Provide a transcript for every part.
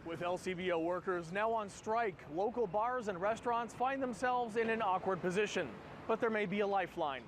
With LCBO workers now on strike, local bars and restaurants find themselves in an awkward position. But there may be a lifeline.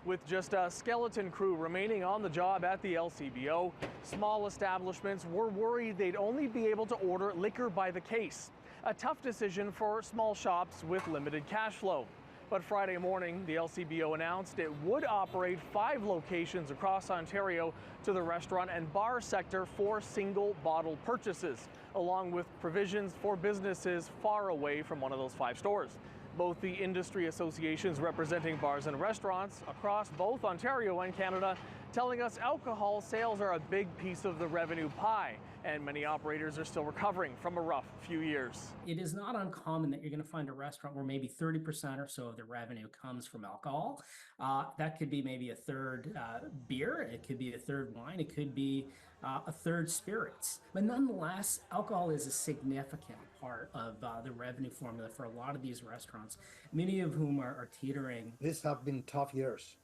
With just a skeleton crew remaining on the job at the LCBO, small establishments were worried they'd only be able to order liquor by the case. A tough decision for small shops with limited cash flow. But Friday morning, the LCBO announced it would operate 5 locations across Ontario to the restaurant and bar sector for single bottle purchases, along with provisions for businesses far away from one of those 5 stores. Both the industry associations representing bars and restaurants across both Ontario and Canada telling us alcohol sales are a big piece of the revenue pie, and many operators are still recovering from a rough few years. It is not uncommon that you're going to find a restaurant where maybe 30% or so of the revenue comes from alcohol. That could be maybe a third beer, it could be a third wine, it could be a third spirits. But nonetheless, alcohol is a significant part of the revenue formula for a lot of these restaurants, many of whom are teetering. These have been tough years.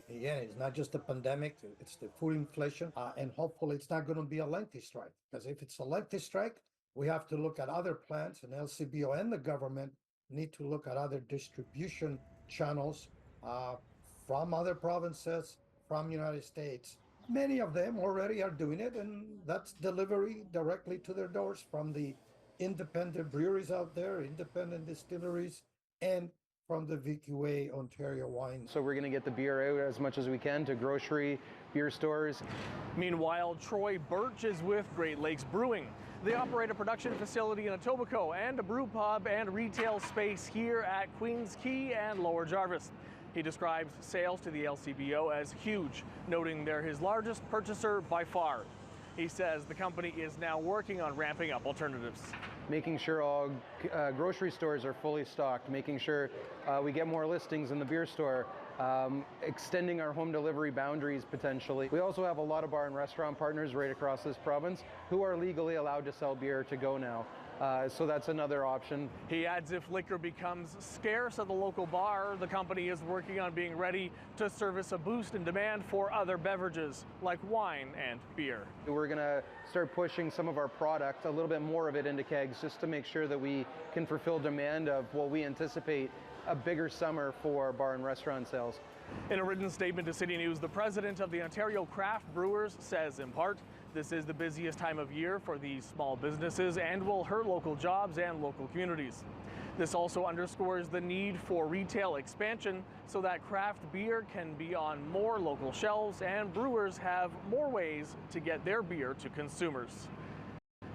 Again, it's not just the pandemic, it's the food inflation, and hopefully it's not going to be a lengthy strike. Because if it's a lengthy strike, we have to look at other plants, and LCBO and the government need to look at other distribution channels from other provinces, from United States. Many of them already are doing it, and that's delivery directly to their doors from the independent breweries out there, independent distilleries, and from the VQA Ontario wine. So we're going to get the beer out as much as we can to grocery, beer stores. Meanwhile, Troy Birch is with Great Lakes Brewing. They operate a production facility in Etobicoke and a brew pub and retail space here at Queens Quay and Lower Jarvis. He describes sales to the LCBO as huge, noting they're his largest purchaser by far. He says the company is now working on ramping up alternatives. Making sure all grocery stores are fully stocked, making sure we get more listings in the beer store, extending our home delivery boundaries potentially. We also have a lot of bar and restaurant partners right across this province who are legally allowed to sell beer to go now. So that's another option. He adds if liquor becomes scarce at the local bar, the company is working on being ready to service a boost in demand for other beverages like wine and beer. We're going to start pushing some of our product, a little bit more of it into kegs, just to make sure that we can fulfill demand of what we anticipate a bigger summer for bar and restaurant sales. In a written statement to City News, the president of the Ontario Craft Brewers says, in part, this is the busiest time of year for these small businesses and will hurt local jobs and local communities. This also underscores the need for retail expansion so that craft beer can be on more local shelves and brewers have more ways to get their beer to consumers.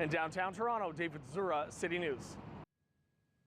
In downtown Toronto, David Zura, City News.